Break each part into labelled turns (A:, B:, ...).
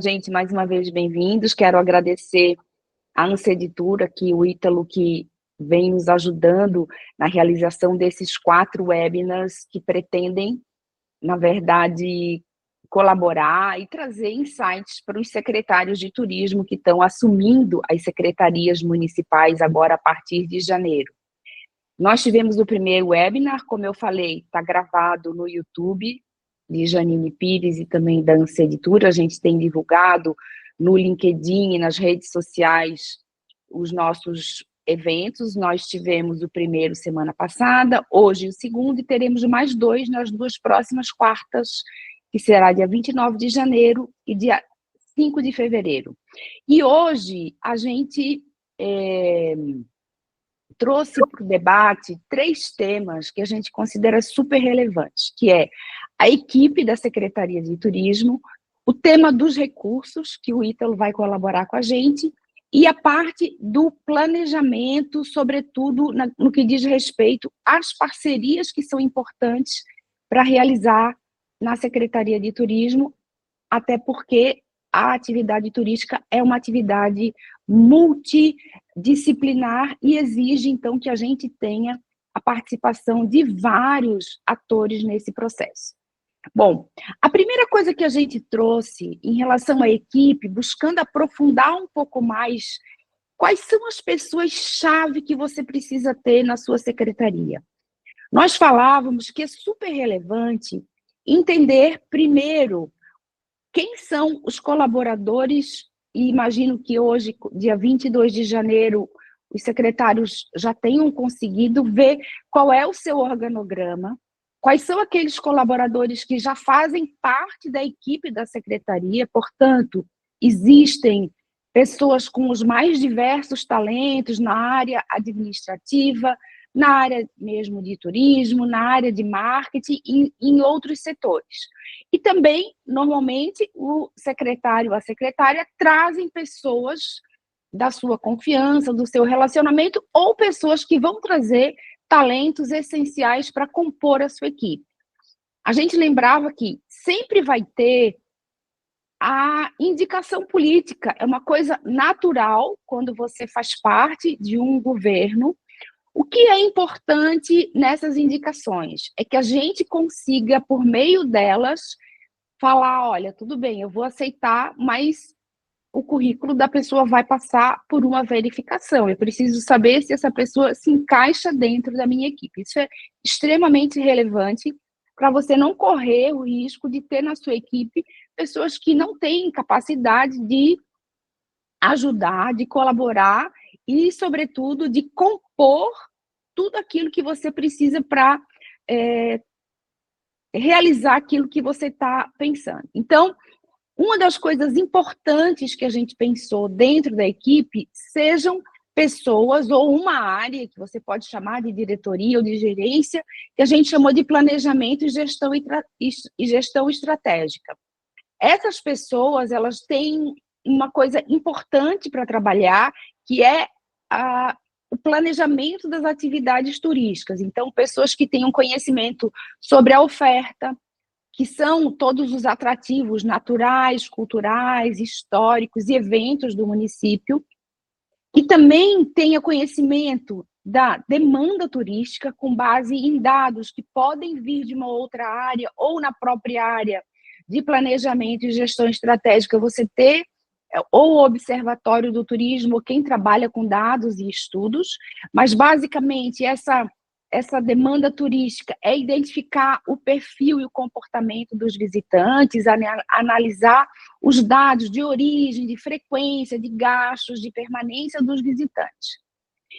A: Gente, mais uma vez, bem-vindos. Quero agradecer a Anceditura, que o Ítalo, que vem nos ajudando na realização desses 4 webinars que pretendem, na verdade, colaborar e trazer insights para os secretários de turismo que estão assumindo as secretarias municipais agora a partir de janeiro. Nós tivemos o primeiro webinar, como eu falei, está gravado no YouTube, de Janine Pires e também da Anceditura. A gente tem divulgado no LinkedIn e nas redes sociais os nossos eventos. Nós tivemos o primeiro semana passada, hoje o segundo, e teremos mais 2 nas 2 próximas quartas, que será dia 29 de janeiro e dia 5 de fevereiro. E hoje a gente trouxe para o debate 3 temas que a gente considera super relevantes, que é a equipe da Secretaria de Turismo, o tema dos recursos, que o Ítalo vai colaborar com a gente, e a parte do planejamento, sobretudo no que diz respeito às parcerias que são importantes para realizar na Secretaria de Turismo, até porque a atividade turística é uma atividade multidisciplinar e exige, então, que a gente tenha a participação de vários atores nesse processo. Bom, a primeira coisa que a gente trouxe em relação à equipe, buscando aprofundar um pouco mais, quais são as pessoas-chave que você precisa ter na sua secretaria? Nós falávamos que é super relevante entender, primeiro, quem são os colaboradores, e imagino que hoje, dia 22 de janeiro, os secretários já tenham conseguido ver qual é o seu organograma, quais são aqueles colaboradores que já fazem parte da equipe da secretaria, portanto, existem pessoas com os mais diversos talentos na área administrativa, na área mesmo de turismo, na área de marketing e em outros setores. E também, normalmente, o secretário ou a secretária trazem pessoas da sua confiança, do seu relacionamento, ou pessoas que vão trazer talentos essenciais para compor a sua equipe. A gente lembrava que sempre vai ter a indicação política, é uma coisa natural quando você faz parte de um governo. O que é importante nessas indicações é que a gente consiga, por meio delas, falar, olha, tudo bem, eu vou aceitar, mas o currículo da pessoa vai passar por uma verificação. Eu preciso saber se essa pessoa se encaixa dentro da minha equipe. Isso é extremamente relevante para você não correr o risco de ter na sua equipe pessoas que não têm capacidade de ajudar, de colaborar e, sobretudo, de compor tudo aquilo que você precisa para realizar aquilo que você está pensando. Então, uma das coisas importantes que a gente pensou dentro da equipe sejam pessoas ou uma área que você pode chamar de diretoria ou de gerência, que a gente chamou de planejamento e gestão estratégica. Essas pessoas, elas têm uma coisa importante para trabalhar, que é o planejamento das atividades turísticas. Então, pessoas que tenham conhecimento sobre a oferta, que são todos os atrativos naturais, culturais, históricos e eventos do município, e também tenha conhecimento da demanda turística com base em dados que podem vir de uma outra área ou na própria área de planejamento e gestão estratégica, você ter ou o Observatório do Turismo, ou quem trabalha com dados e estudos, mas basicamente essa demanda turística é identificar o perfil e o comportamento dos visitantes, analisar os dados de origem, de frequência, de gastos, de permanência dos visitantes.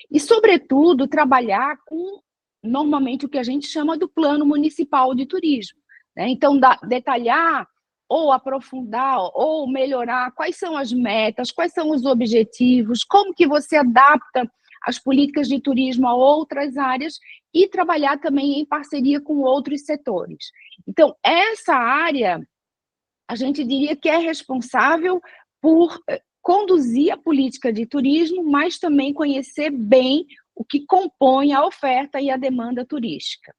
A: E, sobretudo, trabalhar com, normalmente, o que a gente chama do Plano Municipal de Turismo, né? Então, detalhar ou aprofundar ou melhorar quais são as metas, quais são os objetivos, como que você adapta as políticas de turismo a outras áreas e trabalhar também em parceria com outros setores. Então, essa área, a gente diria que é responsável por conduzir a política de turismo, mas também conhecer bem o que compõe a oferta e a demanda turística.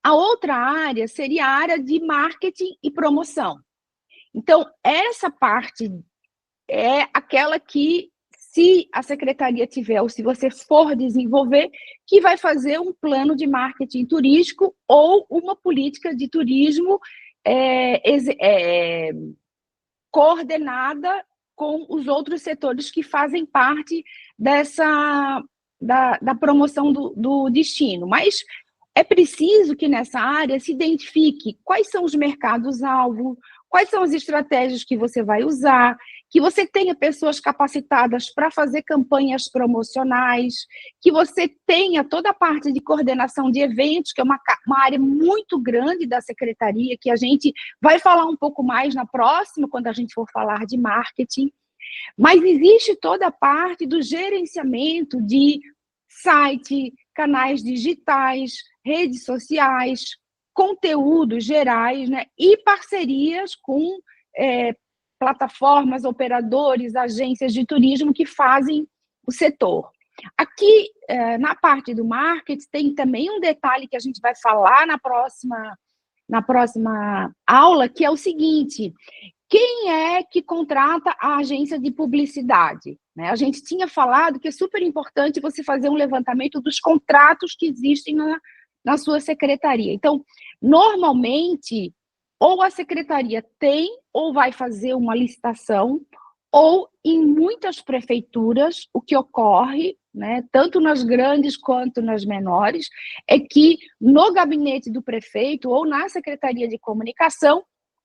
A: A outra área seria a área de marketing e promoção. Então, essa parte é aquela que, se a secretaria tiver, ou se você for desenvolver, que vai fazer um plano de marketing turístico ou uma política de turismo coordenada com os outros setores que fazem parte da promoção do destino. Mas é preciso que nessa área se identifique quais são os mercados-alvo, quais são as estratégias que você vai usar, que você tenha pessoas capacitadas para fazer campanhas promocionais, que você tenha toda a parte de coordenação de eventos, que é uma área muito grande da secretaria, que a gente vai falar um pouco mais na próxima, quando a gente for falar de marketing. Mas existe toda a parte do gerenciamento de site, canais digitais, redes sociais, conteúdos gerais, né? E parcerias com plataformas, operadores, agências de turismo que fazem o setor. Aqui, na parte do marketing, tem também um detalhe que a gente vai falar na próxima aula, que é o seguinte: quem é que contrata a agência de publicidade? A gente tinha falado que é super importante você fazer um levantamento dos contratos que existem na sua secretaria. Então, normalmente, ou a secretaria tem ou vai fazer uma licitação, ou em muitas prefeituras, o que ocorre, né, tanto nas grandes quanto nas menores, é que no gabinete do prefeito ou na secretaria de comunicação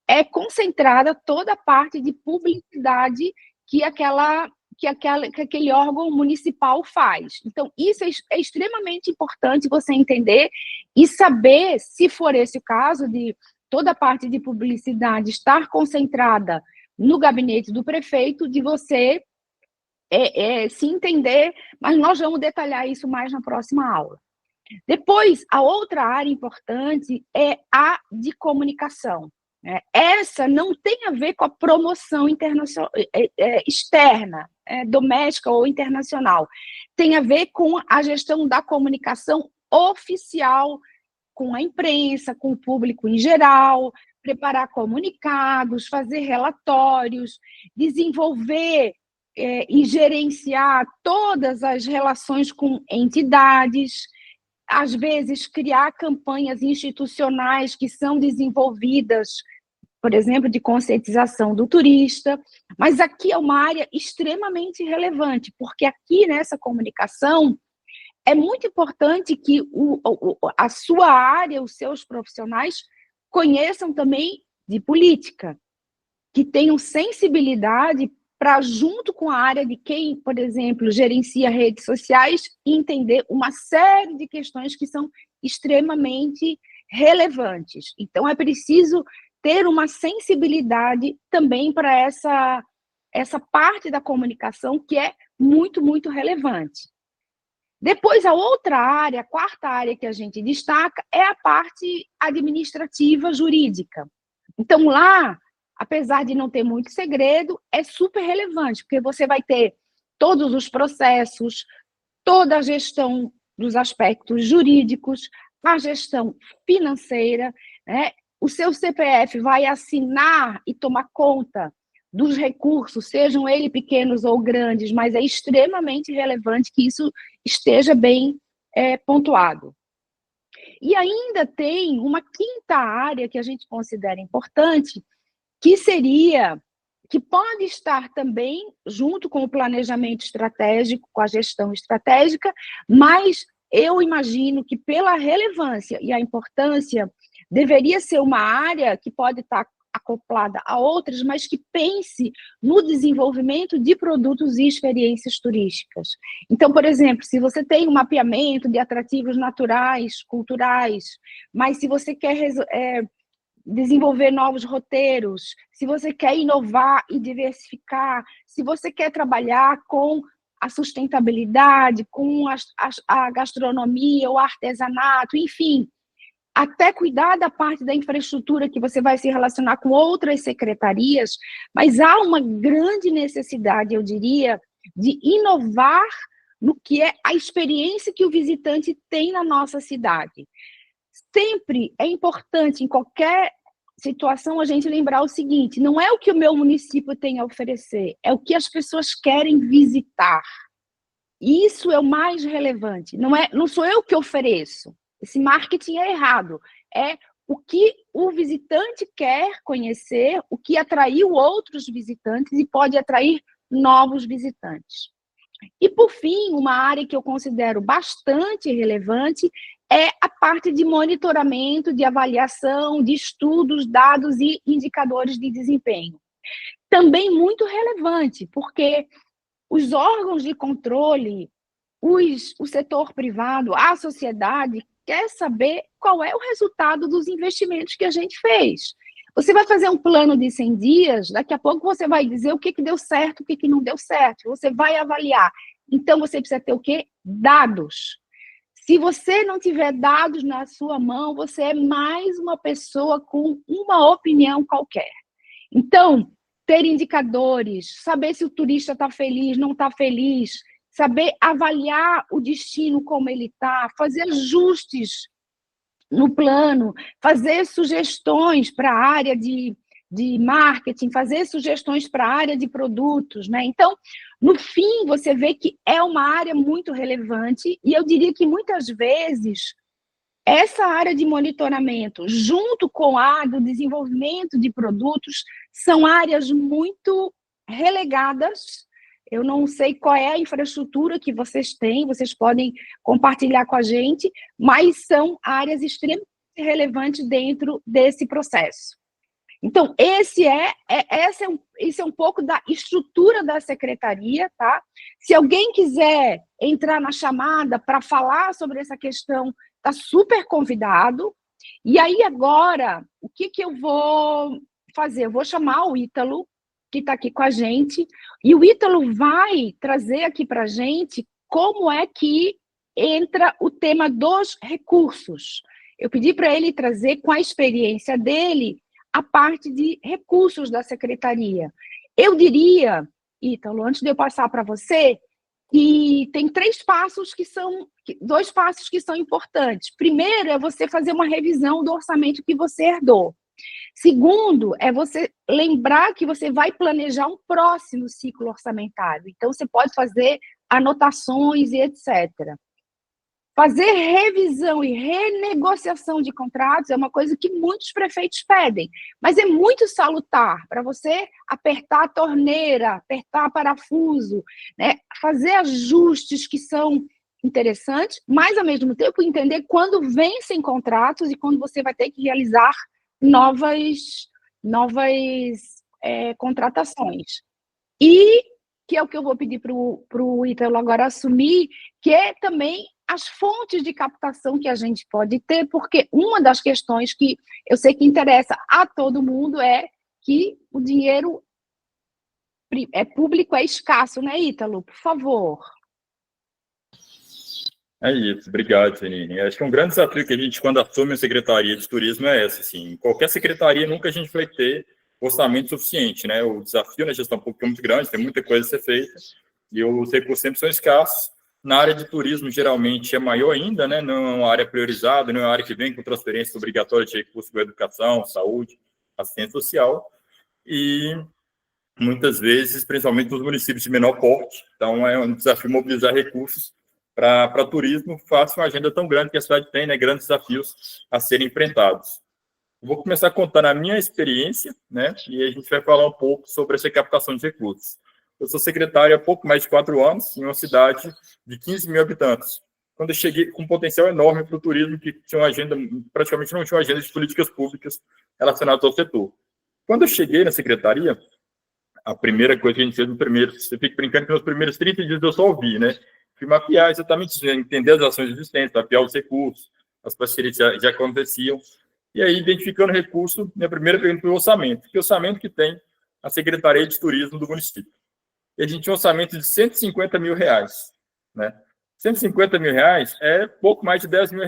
A: é concentrada toda a parte de publicidade que aquele órgão municipal faz. Então, isso é extremamente importante você entender e saber, se for esse o caso, de toda a parte de publicidade estar concentrada no gabinete do prefeito, de você se entender, mas nós vamos detalhar isso mais na próxima aula. Depois, a outra área importante é a de comunicação. Essa não tem a ver com a promoção internacional, externa, doméstica ou internacional. Tem a ver com a gestão da comunicação oficial, com a imprensa, com o público em geral, preparar comunicados, fazer relatórios, desenvolver e gerenciar todas as relações com entidades, às vezes criar campanhas institucionais que são desenvolvidas, por exemplo, de conscientização do turista. Mas aqui é uma área extremamente relevante, porque aqui nessa comunicação é muito importante que a sua área, os seus profissionais, conheçam também de política, que tenham sensibilidade para, junto com a área de quem, por exemplo, gerencia redes sociais, entender uma série de questões que são extremamente relevantes. Então, é preciso ter uma sensibilidade também para essa parte da comunicação que é muito, muito relevante. Depois, a outra área, a quarta área que a gente destaca, é a parte administrativa jurídica. Então, lá, apesar de não ter muito segredo, é super relevante, porque você vai ter todos os processos, toda a gestão dos aspectos jurídicos, a gestão financeira, né? O seu CPF vai assinar e tomar conta dos recursos, sejam eles pequenos ou grandes, mas é extremamente relevante que isso esteja bem pontuado. E ainda tem uma quinta área que a gente considera importante, que pode estar também junto com o planejamento estratégico, com a gestão estratégica, mas eu imagino que pela relevância e a importância, deveria ser uma área que pode estar acoplada a outras, mas que pense no desenvolvimento de produtos e experiências turísticas. Então, por exemplo, se você tem um mapeamento de atrativos naturais, culturais, mas se você quer desenvolver novos roteiros, se você quer inovar e diversificar, se você quer trabalhar com a sustentabilidade, com a gastronomia, o artesanato, enfim, até cuidar da parte da infraestrutura que você vai se relacionar com outras secretarias, mas há uma grande necessidade, eu diria, de inovar no que é a experiência que o visitante tem na nossa cidade. Sempre é importante, em qualquer situação a gente lembrar o seguinte: não é o que o meu município tem a oferecer, é o que as pessoas querem visitar. Isso é o mais relevante. Não sou eu que ofereço. Esse marketing é errado. É o que o visitante quer conhecer, o que atraiu outros visitantes e pode atrair novos visitantes. E, por fim, uma área que eu considero bastante relevante é a parte de monitoramento, de avaliação, de estudos, dados e indicadores de desempenho. Também muito relevante, porque os órgãos de controle, o setor privado, a sociedade, quer saber qual é o resultado dos investimentos que a gente fez. Você vai fazer um plano de 100 dias, daqui a pouco você vai dizer o que deu certo, o que não deu certo, você vai avaliar. Então, você precisa ter o quê? Dados. Se você não tiver dados na sua mão, você é mais uma pessoa com uma opinião qualquer. Então, ter indicadores, saber se o turista está feliz, não está feliz, saber avaliar o destino como ele está, fazer ajustes no plano, fazer sugestões para a área de marketing, fazer sugestões para a área de produtos, né? Então, no fim, você vê que é uma área muito relevante e eu diria que muitas vezes essa área de monitoramento, junto com a do desenvolvimento de produtos, são áreas muito relegadas. Eu não sei qual é a infraestrutura que vocês têm, vocês podem compartilhar com a gente, mas são áreas extremamente relevantes dentro desse processo. Então, esse é um pouco da estrutura da secretaria, tá? Se alguém quiser entrar na chamada para falar sobre essa questão, está super convidado. E aí, agora, o que eu vou fazer? Eu vou chamar o Ítalo, que está aqui com a gente, e o Ítalo vai trazer aqui para a gente como é que entra o tema dos recursos. Eu pedi para ele trazer, com a experiência dele, a parte de recursos da secretaria. Eu diria, Ítalo, antes de eu passar para você, que tem dois passos que são importantes. Primeiro é você fazer uma revisão do orçamento que você herdou. Segundo, é você lembrar que você vai planejar um próximo ciclo orçamentário. Então, você pode fazer anotações e etc. Fazer revisão e renegociação de contratos é uma coisa que muitos prefeitos pedem, mas é muito salutar para você apertar a torneira, apertar parafuso, né? Fazer ajustes que são interessantes, mas, ao mesmo tempo, entender quando vencem contratos e quando você vai ter que realizar novas contratações. E que é o que eu vou pedir para o Ítalo agora assumir, que é também as fontes de captação que a gente pode ter, porque uma das questões que eu sei que interessa a todo mundo é que o dinheiro público é escasso, né, Ítalo? Por favor.
B: É isso, obrigado, Janine. Acho que um grande desafio que a gente, quando assume a Secretaria de Turismo, é esse, assim, em qualquer secretaria nunca a gente vai ter orçamento suficiente, né? O desafio na gestão pública é muito grande, tem muita coisa a ser feita, e os recursos sempre são escassos. Na área de turismo, geralmente, é maior ainda, né? Não é uma área priorizada, não é uma área que vem com transferência obrigatória de recursos para educação, saúde, assistência social, e muitas vezes, principalmente nos municípios de menor porte, então é um desafio mobilizar recursos para turismo, faça uma agenda tão grande que a cidade tem, né? Grandes desafios a serem enfrentados. Vou começar contando a minha experiência, né? E a gente vai falar um pouco sobre essa captação de recursos. Eu sou secretário há pouco mais de 4 anos, em uma cidade de 15 mil habitantes. Quando eu cheguei com um potencial enorme para o turismo, que tinha uma agenda, praticamente não tinha uma agenda de políticas públicas relacionadas ao setor. Quando eu cheguei na secretaria, a primeira coisa que a gente fez você fica brincando que nos primeiros 30 dias eu só ouvi, né? Fui mapear exatamente isso, entender as ações existentes, mapear os recursos, as parcerias já aconteciam. E aí, identificando o recurso, minha primeira pergunta foi o orçamento. Que orçamento que tem a Secretaria de Turismo do município? E a gente tinha um orçamento de R$150 mil, né? R$150 mil é pouco mais de R$10 mil,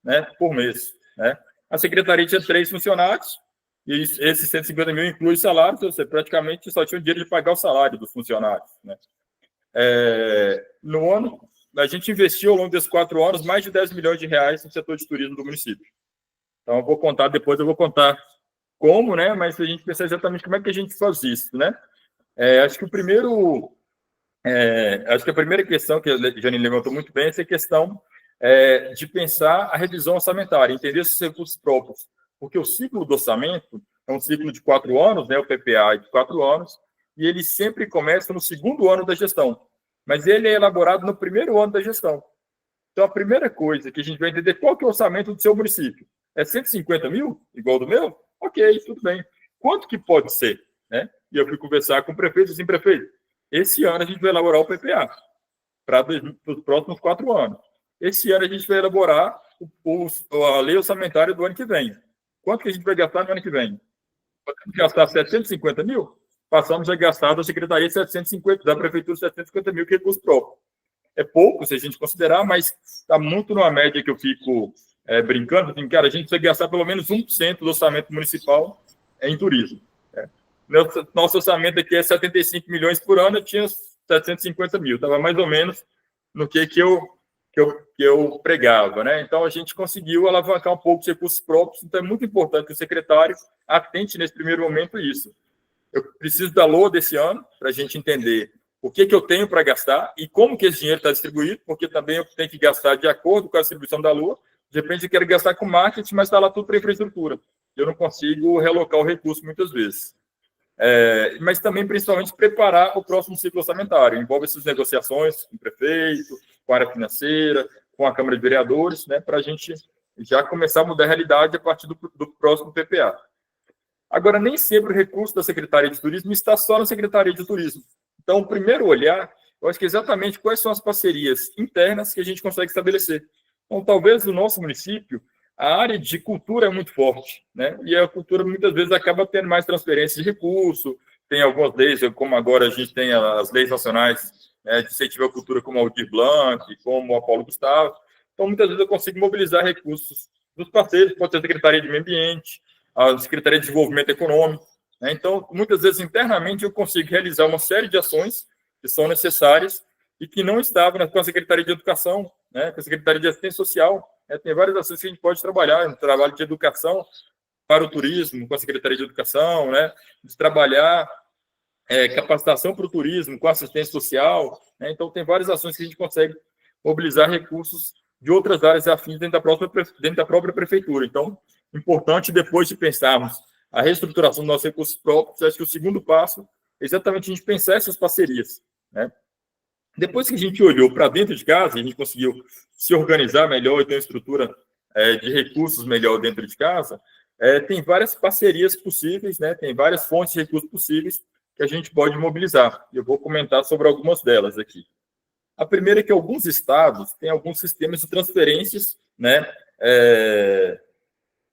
B: né, por mês, né? A Secretaria tinha 3 funcionários, e esses 150 mil inclui salários, ou seja, praticamente só tinha o dinheiro de pagar o salário dos funcionários, né? No ano, a gente investiu ao longo desses 4 anos mais de R$10 milhões no setor de turismo do município. Então, depois eu vou contar como, né? Mas se a gente pensar exatamente como é que a gente faz isso, né? Acho que a primeira questão que a Janine levantou muito bem é essa questão de pensar a revisão orçamentária, entender esses recursos próprios, porque o ciclo do orçamento é um ciclo de 4 anos, né? O PPA é de 4 anos, e ele sempre começa no segundo ano da gestão, mas ele é elaborado no primeiro ano da gestão. Então, a primeira coisa que a gente vai entender qual que é o orçamento do seu município. É 150 mil, igual do meu? Ok, tudo bem. Quanto que pode ser? Né? E eu fui conversar com o prefeito, assim, prefeito, esse ano a gente vai elaborar o PPA para os próximos 4 anos. Esse ano a gente vai elaborar a lei orçamentária do ano que vem. Quanto que a gente vai gastar no ano que vem? Podemos gastar 750 mil? Passamos a gastar da Secretaria 750, da Prefeitura 750 mil, que é recurso próprio. É pouco, se a gente considerar, mas está muito numa média que eu fico brincando, assim, cara, a gente vai gastar pelo menos 1% do orçamento municipal em turismo. Né? Nosso orçamento aqui é 75 milhões por ano, eu tinha 750 mil, estava mais ou menos no que eu pregava. Né? Então, a gente conseguiu alavancar um pouco os recursos próprios, então é muito importante que o secretário atente nesse primeiro momento isso. Eu preciso da LOA desse ano, para a gente entender o que eu tenho para gastar e como que esse dinheiro está distribuído, porque também eu tenho que gastar de acordo com a distribuição da LOA. De repente, eu quero gastar com marketing, mas está lá tudo para infraestrutura. Eu não consigo realocar o recurso muitas vezes. Mas também, principalmente, preparar o próximo ciclo orçamentário. Envolve essas negociações com o prefeito, com a área financeira, com a Câmara de Vereadores, né, para a gente já começar a mudar a realidade a partir do próximo PPA. Agora, nem sempre o recurso da Secretaria de Turismo está só na Secretaria de Turismo. Então, o primeiro olhar, eu acho que é exatamente quais são as parcerias internas que a gente consegue estabelecer. Então, talvez no nosso município, a área de cultura é muito forte, né? E a cultura muitas vezes acaba tendo mais transferência de recurso, tem algumas leis, como agora a gente tem as leis nacionais, né, de incentivo à cultura, como a Aldir Blanc, como a Paulo Gustavo. Então, muitas vezes eu consigo mobilizar recursos dos parceiros, pode ser a Secretaria de Meio Ambiente, a Secretaria de Desenvolvimento Econômico. Né? Então, muitas vezes, internamente, eu consigo realizar uma série de ações que são necessárias e que não estavam com a Secretaria de Educação, né? Com a Secretaria de Assistência Social. Né? Tem várias ações que a gente pode trabalhar no trabalho de educação para o turismo, com a Secretaria de Educação, né? De trabalhar capacitação para o turismo, com assistência social. Né? Então, tem várias ações que a gente consegue mobilizar recursos de outras áreas afins dentro da própria prefeitura. Então, importante, depois de pensarmos a reestruturação dos nossos recursos próprios, acho que o segundo passo é exatamente a gente pensar essas parcerias. Né? Depois que a gente olhou para dentro de casa, a gente conseguiu se organizar melhor e ter uma estrutura de recursos melhor dentro de casa, tem várias parcerias possíveis, né? Tem várias fontes de recursos possíveis que a gente pode mobilizar. Eu vou comentar sobre algumas delas aqui. A primeira é que alguns estados têm alguns sistemas de transferências, né,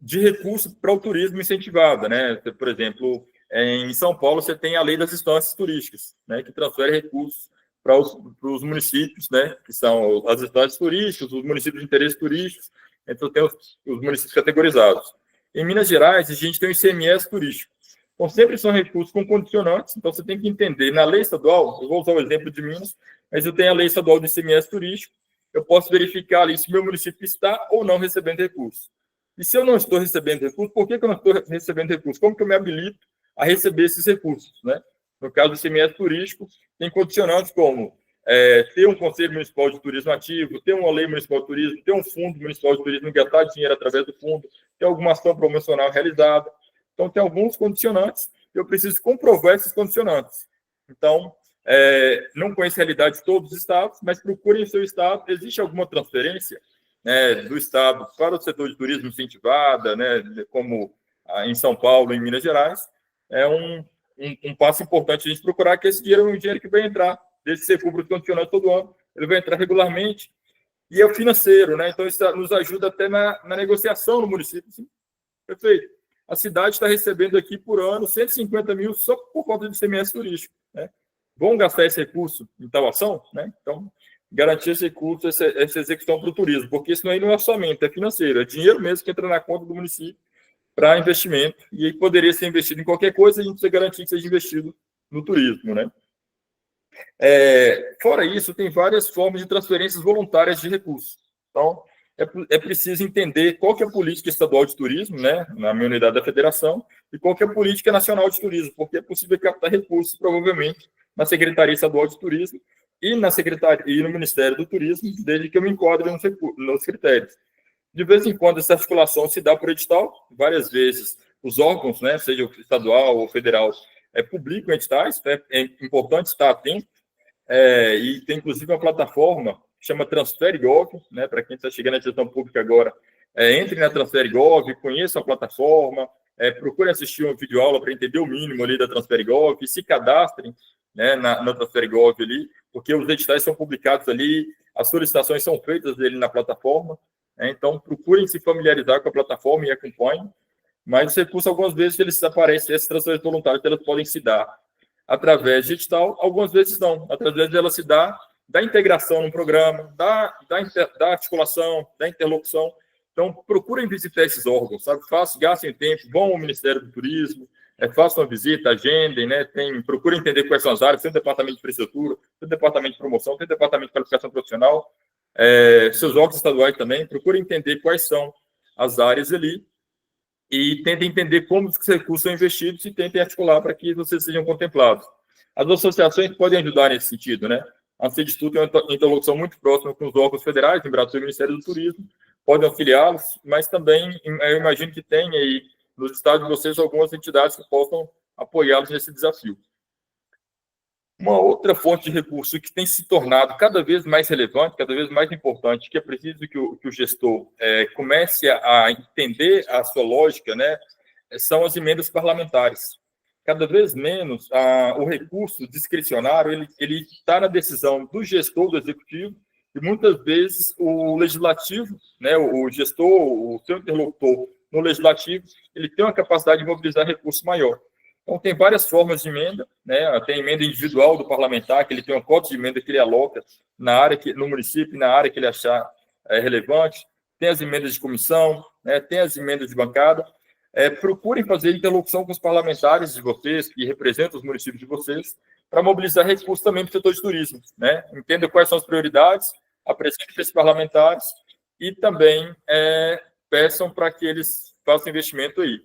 B: de recursos para o turismo incentivado. Né? Por exemplo, em São Paulo, você tem a lei das instâncias turísticas, né, que transfere recursos para os municípios, né, que são as instâncias turísticas, os municípios de interesse turístico, então tem os municípios categorizados. Em Minas Gerais, a gente tem o ICMS turístico. Então, sempre são recursos com condicionantes, então você tem que entender, na lei estadual, eu vou usar o exemplo de Minas, mas eu tenho a lei estadual do ICMS turístico, eu posso verificar ali se o meu município está ou não recebendo recursos. E se eu não estou recebendo recursos, por que eu não estou recebendo recursos? Como que eu me habilito a receber esses recursos? Né? No caso do ICMS turístico, tem condicionantes como ter um Conselho Municipal de Turismo ativo, ter uma lei municipal de turismo, ter um fundo municipal de turismo, gastar dinheiro através do fundo, ter alguma ação promocional realizada. Então, tem alguns condicionantes, eu preciso comprovar esses condicionantes. Então, não conheço a realidade de todos os estados, mas procurem o seu estado. Existe alguma transferência, né, do estado para o setor de turismo incentivada, né, como em São Paulo, em Minas Gerais? É um passo importante a gente procurar, que esse dinheiro é um dinheiro que vai entrar, desde que você cubra os condicionantes todo ano, ele vai entrar regularmente, e é o financeiro, né? Então, isso nos ajuda até na negociação no município. Sim, perfeito. A cidade está recebendo aqui por ano 150 mil só por conta de ICMS turístico. Né? Vão gastar esse recurso em tal ação? Né? Então, garantir esse recurso, essa execução para o turismo, porque isso aí não é orçamento, é financeiro, é dinheiro mesmo que entra na conta do município para investimento, e aí poderia ser investido em qualquer coisa, a gente precisa garantir que seja investido no turismo. Né? Fora isso, tem várias formas de transferências voluntárias de recursos. Então, é preciso entender qual que é a política estadual de turismo, né, na minha unidade da federação, e qual que é a política nacional de turismo, porque é possível captar recursos, provavelmente, na Secretaria Estadual de Turismo e na Secretaria e no Ministério do Turismo, desde que eu me enquadre nos critérios. De vez em quando, essa articulação se dá por edital, várias vezes os órgãos, né, seja estadual ou federal, publicam editais, é importante estar atento, e tem inclusive uma plataforma que chama TransfereGov, né, para quem está chegando na gestão pública agora, entre na TransfereGov, conheça a plataforma, procure assistir uma videoaula para entender o mínimo ali da TransfereGov, se cadastrem, né, na TransfereGov ali, porque os editais são publicados ali, as solicitações são feitas ali na plataforma, então procurem se familiarizar com a plataforma e acompanhem, mas os recursos, algumas vezes, eles aparecem, essas transferências voluntárias, elas podem se dar através de edital, algumas vezes não, através dela se dá da integração no programa, da articulação, da interlocução. Então, procurem visitar esses órgãos, sabe? Gastem tempo, vão ao Ministério do Turismo, façam uma visita, agendem, né? Procurem entender quais são as áreas, tem o departamento de infraestrutura, tem o departamento de promoção, tem o departamento de qualificação profissional, seus órgãos estaduais também, procurem entender quais são as áreas ali e tentem entender como os recursos são investidos e tentem articular para que vocês sejam contemplados. As associações podem ajudar nesse sentido, né? A CEDESTU tem uma interlocução muito próxima com os órgãos federais, em Brasil e Ministério do Turismo, podem auxiliá-los, mas também eu imagino que tem aí nos estados de vocês algumas entidades que possam apoiá-los nesse desafio. Uma outra fonte de recurso que tem se tornado cada vez mais relevante, cada vez mais importante, que é preciso que o gestor comece a entender a sua lógica, né, são as emendas parlamentares. Cada vez menos o recurso discricionário ele está na decisão do gestor, do executivo, e muitas vezes o legislativo, né, o gestor, o seu interlocutor no legislativo, ele tem uma capacidade de mobilizar recurso maior. Então, tem várias formas de emenda, né? Tem emenda individual do parlamentar, que ele tem uma cota de emenda que ele aloca na área no município, na área que ele achar relevante. Tem as emendas de comissão, né? Tem as emendas de bancada. Procurem fazer interlocução com os parlamentares de vocês, que representam os municípios de vocês, para mobilizar recursos também para o setor de turismo, né? Entenda quais são as prioridades, apresentem para esses parlamentares e também peçam para que eles façam investimento aí.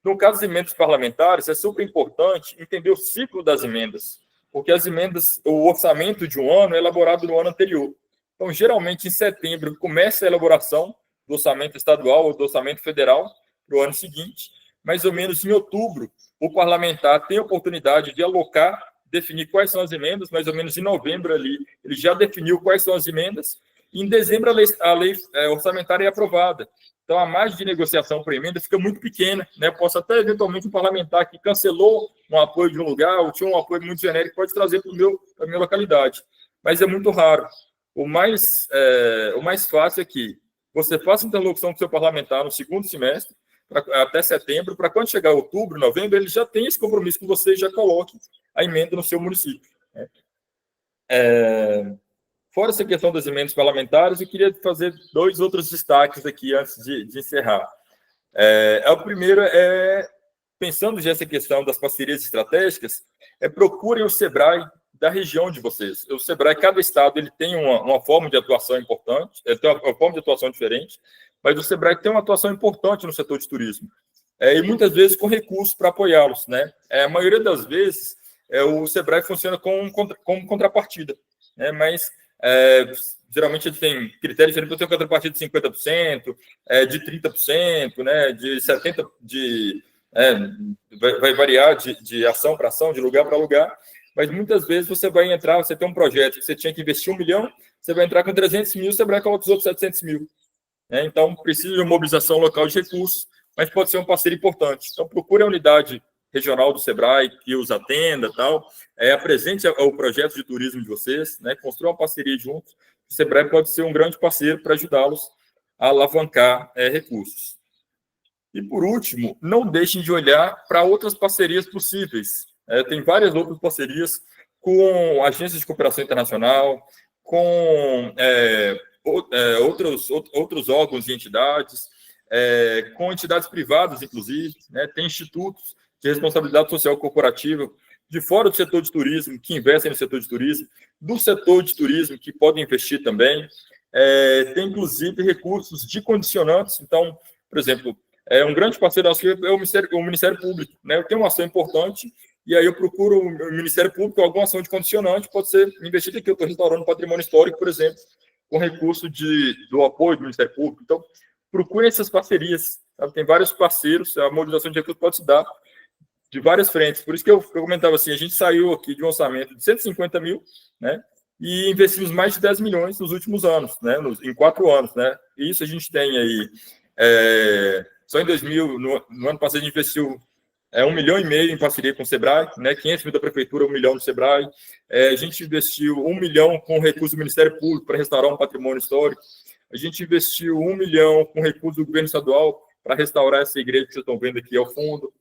B: No caso das emendas parlamentares, é super importante entender o ciclo das emendas, porque as emendas, o orçamento de um ano é elaborado no ano anterior. Então, geralmente, em setembro, começa a elaboração do orçamento estadual ou do orçamento federal para o ano seguinte. Mais ou menos em outubro, o parlamentar tem a oportunidade de alocar, definir quais são as emendas, mais ou menos em novembro ali, ele já definiu quais são as emendas, e em dezembro a lei orçamentária é aprovada. Então, a margem de negociação para emenda fica muito pequena, né? Posso até, eventualmente, um parlamentar que cancelou um apoio de um lugar ou tinha um apoio muito genérico, pode trazer para a minha localidade. Mas é muito raro. O mais fácil é que você faça interlocução com o seu parlamentar no segundo semestre, até setembro, para quando chegar outubro, novembro, ele já tem esse compromisso com você e já coloque a emenda no seu município, né? Fora essa questão das emendas parlamentares, eu queria fazer 2 outros destaques aqui antes de encerrar. O primeiro pensando nessa questão das parcerias estratégicas, procurem o SEBRAE da região de vocês. O SEBRAE, cada estado, ele tem uma forma de atuação importante, ele tem uma forma de atuação diferente, mas o SEBRAE tem uma atuação importante no setor de turismo, e muitas vezes com recursos para apoiá-los, né? A maioria das vezes, o SEBRAE funciona como contrapartida, né? Mas geralmente ele tem critérios diferentes, tem uma contrapartida de 50%, de 30%, né, de 70%, vai variar de ação para ação, de lugar para lugar, mas muitas vezes você vai entrar, você tem um projeto que você tinha que investir 1 milhão, você vai entrar com 300 mil, você vai colocar os outros 700 mil. Né? Então, precisa de uma mobilização local de recursos, mas pode ser um parceiro importante. Então, procure a unidade regional do SEBRAE, que os atenda, tal, apresente o projeto de turismo de vocês, né, construa uma parceria juntos, o SEBRAE pode ser um grande parceiro para ajudá-los a alavancar recursos. E, por último, não deixem de olhar para outras parcerias possíveis. Tem várias outras parcerias com agências de cooperação internacional, com outros órgãos e entidades, com entidades privadas, inclusive, né, tem institutos de responsabilidade social corporativa de fora do setor de turismo, que investem no setor de turismo, do setor de turismo, que podem investir também. tem, inclusive, recursos de condicionantes. Então, por exemplo, um grande parceiro nosso é o Ministério Público, né? Eu tenho uma ação importante, e aí eu procuro o Ministério Público, alguma ação de condicionante, pode ser investida aqui. Eu estou restaurando patrimônio histórico, por exemplo, com recurso do apoio do Ministério Público. Então, procure essas parcerias. Sabe? Tem vários parceiros, a mobilização de recursos pode se dar de várias frentes. Por isso que eu comentava assim, a gente saiu aqui de um orçamento de 150 mil, né? E investimos mais de 10 milhões nos últimos anos, né? Em 4 anos, né? E isso a gente tem aí, só em 2000, no ano passado a gente investiu 1,5 milhão em parceria com o Sebrae, né? 500 mil da Prefeitura, 1 milhão no Sebrae. A gente investiu 1 milhão com recurso do Ministério Público para restaurar um patrimônio histórico. A gente investiu 1 milhão com recurso do governo estadual para restaurar essa igreja que vocês estão vendo aqui ao fundo.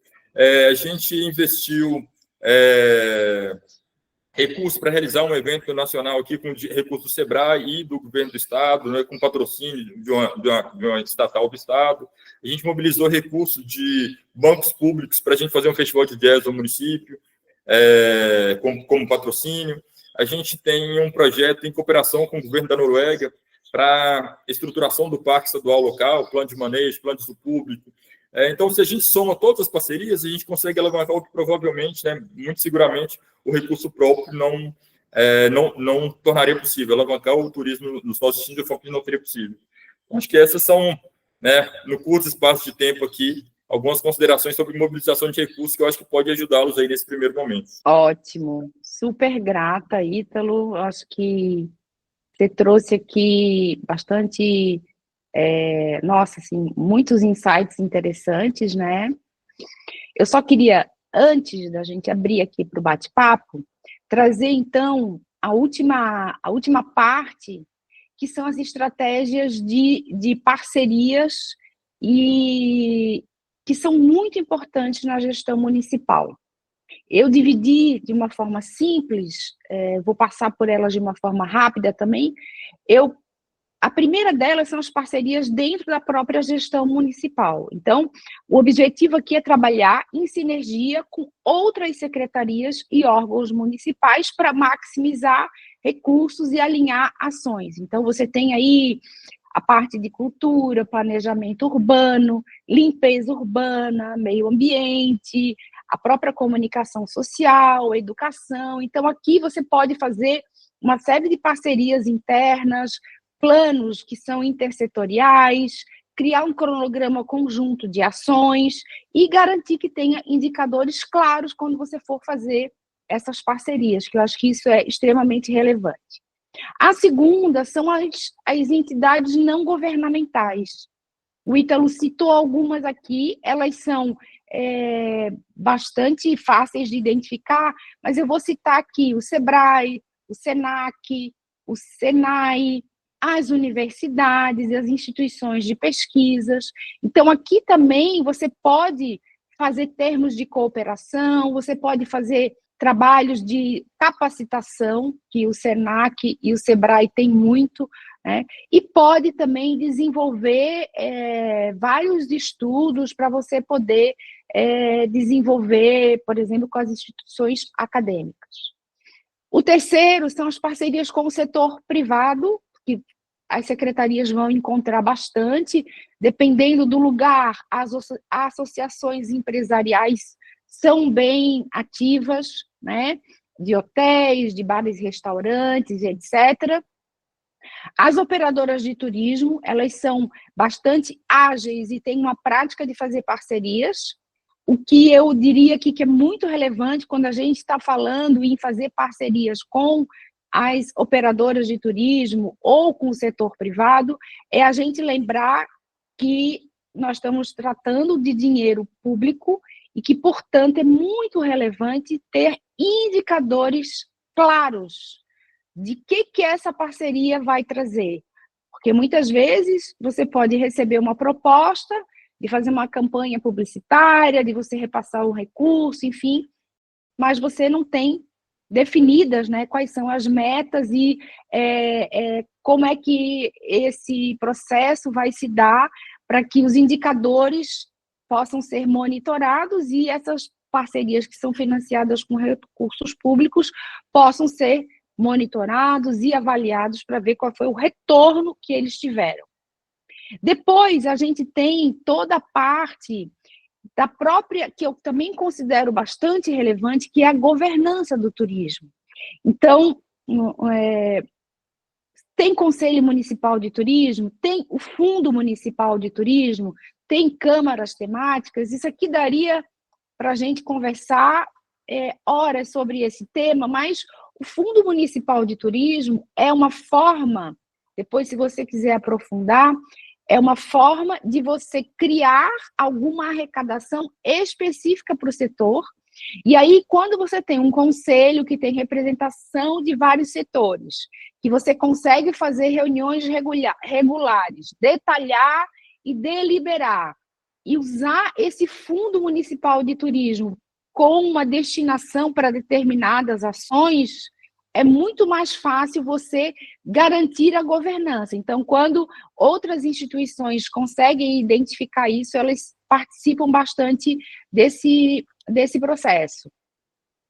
B: A gente investiu recursos para realizar um evento nacional aqui com recursos do Sebrae e do governo do estado, né, com patrocínio de uma estatal do estado. A gente mobilizou recursos de bancos públicos para a gente fazer um festival de jazz no município, como patrocínio. A gente tem um projeto em cooperação com o governo da Noruega para estruturação do parque estadual local, plano de manejo, plano de uso público. Então, se a gente soma todas as parcerias, a gente consegue alavancar o que provavelmente, né, muito seguramente, o recurso próprio não tornaria possível. Alavancar o turismo nos nossos destinos de forma que não seria possível. Acho que essas são, né, no curto espaço de tempo aqui, algumas considerações sobre mobilização de recursos que eu acho que pode ajudá-los aí nesse primeiro momento.
A: Ótimo. Super grata, Ítalo. Acho que você trouxe aqui bastante... nossa, assim, muitos insights interessantes, né? Eu só queria, antes da gente abrir aqui para o bate-papo, trazer, então, a última parte, que são as estratégias de parcerias e que são muito importantes na gestão municipal. Eu dividi de uma forma simples, vou passar por elas de uma forma rápida também. A primeira delas são as parcerias dentro da própria gestão municipal. Então, o objetivo aqui é trabalhar em sinergia com outras secretarias e órgãos municipais para maximizar recursos e alinhar ações. Então, você tem aí a parte de cultura, planejamento urbano, limpeza urbana, meio ambiente, a própria comunicação social, educação. Então, aqui você pode fazer uma série de parcerias internas, planos que são intersetoriais, criar um cronograma conjunto de ações e garantir que tenha indicadores claros quando você for fazer essas parcerias, que eu acho que isso é extremamente relevante. A segunda são as entidades não governamentais. O Ítalo citou algumas aqui, elas são bastante fáceis de identificar, mas eu vou citar aqui o Sebrae, o Senac, o Senai, as universidades e as instituições de pesquisas. Então, aqui também você pode fazer termos de cooperação, você pode fazer trabalhos de capacitação, que o Senac e o Sebrae têm muito, né? E pode também desenvolver vários estudos para você poder desenvolver, por exemplo, com as instituições acadêmicas. O terceiro são as parcerias com o setor privado, que as secretarias vão encontrar bastante, dependendo do lugar, as associações empresariais são bem ativas, né? De hotéis, de bares e restaurantes, etc. As operadoras de turismo, elas são bastante ágeis e têm uma prática de fazer parcerias, o que eu diria aqui que é muito relevante quando a gente está falando em fazer parcerias com as operadoras de turismo ou com o setor privado, é a gente lembrar que nós estamos tratando de dinheiro público e que, portanto, é muito relevante ter indicadores claros de que essa parceria vai trazer. Porque muitas vezes você pode receber uma proposta de fazer uma campanha publicitária, de você repassar um recurso, enfim, mas você não tem definidas, né, quais são as metas e como é que esse processo vai se dar para que os indicadores possam ser monitorados e essas parcerias que são financiadas com recursos públicos possam ser monitorados e avaliados para ver qual foi o retorno que eles tiveram. Depois, a gente tem toda a parte da própria, que eu também considero bastante relevante, que é a governança do turismo. Então, tem Conselho Municipal de Turismo, tem o Fundo Municipal de Turismo, tem câmaras temáticas. Isso aqui daria para a gente conversar horas sobre esse tema, mas o Fundo Municipal de Turismo é uma forma, depois, se você quiser aprofundar, é uma forma de você criar alguma arrecadação específica para o setor. E aí, quando você tem um conselho que tem representação de vários setores, que você consegue fazer reuniões regulares, detalhar e deliberar, e usar esse Fundo Municipal de Turismo com uma destinação para determinadas ações, é muito mais fácil você garantir a governança. Então, quando outras instituições conseguem identificar isso, elas participam bastante desse processo,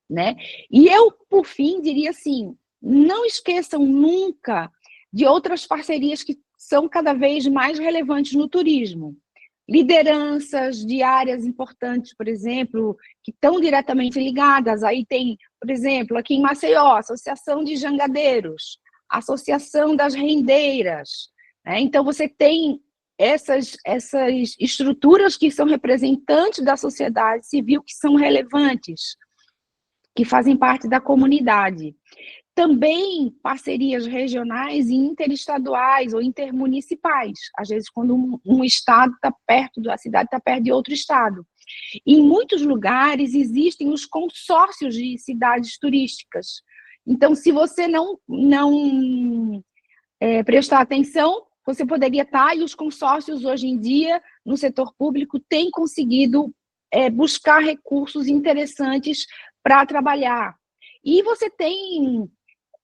A: né? E eu, por fim, diria assim, não esqueçam nunca de outras parcerias que são cada vez mais relevantes no turismo. Lideranças de áreas importantes, por exemplo, que estão diretamente ligadas. Aí tem, por exemplo, aqui em Maceió, Associação de Jangadeiros, Associação das Rendeiras, né? Então, você tem essas estruturas que são representantes da sociedade civil, que são relevantes, que fazem parte da comunidade. Também parcerias regionais e interestaduais ou intermunicipais, às vezes quando um estado está perto, a cidade está perto de outro estado. E em muitos lugares existem os consórcios de cidades turísticas. Então, se você não prestar atenção, você poderia estar, e os consórcios hoje em dia, no setor público, têm conseguido buscar recursos interessantes para trabalhar. E você tem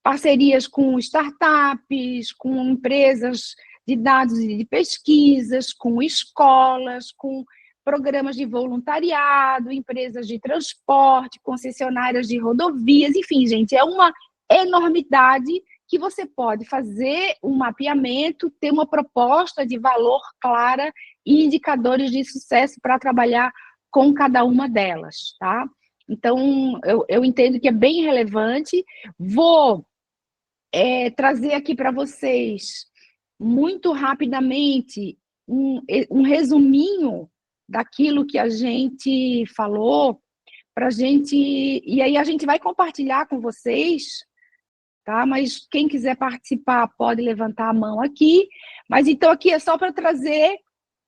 A: parcerias com startups, com empresas de dados e de pesquisas, com escolas, com programas de voluntariado, empresas de transporte, concessionárias de rodovias, enfim, gente, é uma enormidade que você pode fazer um mapeamento, ter uma proposta de valor clara e indicadores de sucesso para trabalhar com cada uma delas, tá? Então, eu entendo que é bem relevante. Vou trazer aqui para vocês, muito rapidamente, um resuminho daquilo que a gente falou, e aí a gente vai compartilhar com vocês, tá? Mas quem quiser participar pode levantar a mão aqui. Mas então aqui é só para trazer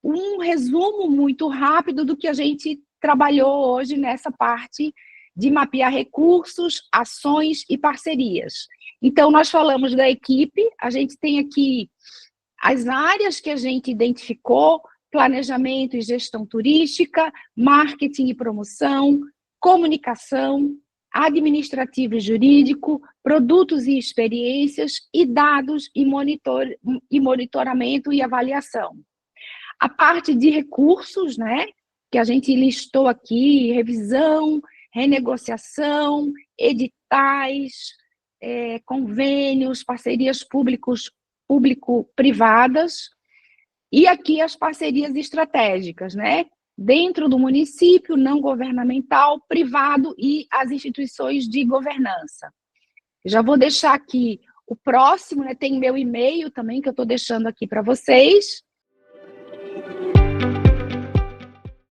A: um resumo muito rápido do que a gente trabalhou hoje nessa parte de mapear recursos, ações e parcerias. Então, nós falamos da equipe, a gente tem aqui as áreas que a gente identificou: planejamento e gestão turística, marketing e promoção, comunicação, administrativo e jurídico, produtos e experiências, e dados e monitoramento e avaliação. A parte de recursos, né, que a gente listou aqui: revisão, renegociação, editais, convênios, parcerias público-privadas, e aqui as parcerias estratégicas, né? Dentro do município, não governamental, privado e as instituições de governança. Já vou deixar aqui o próximo, né? Tem meu e-mail também, que eu estou deixando aqui para vocês.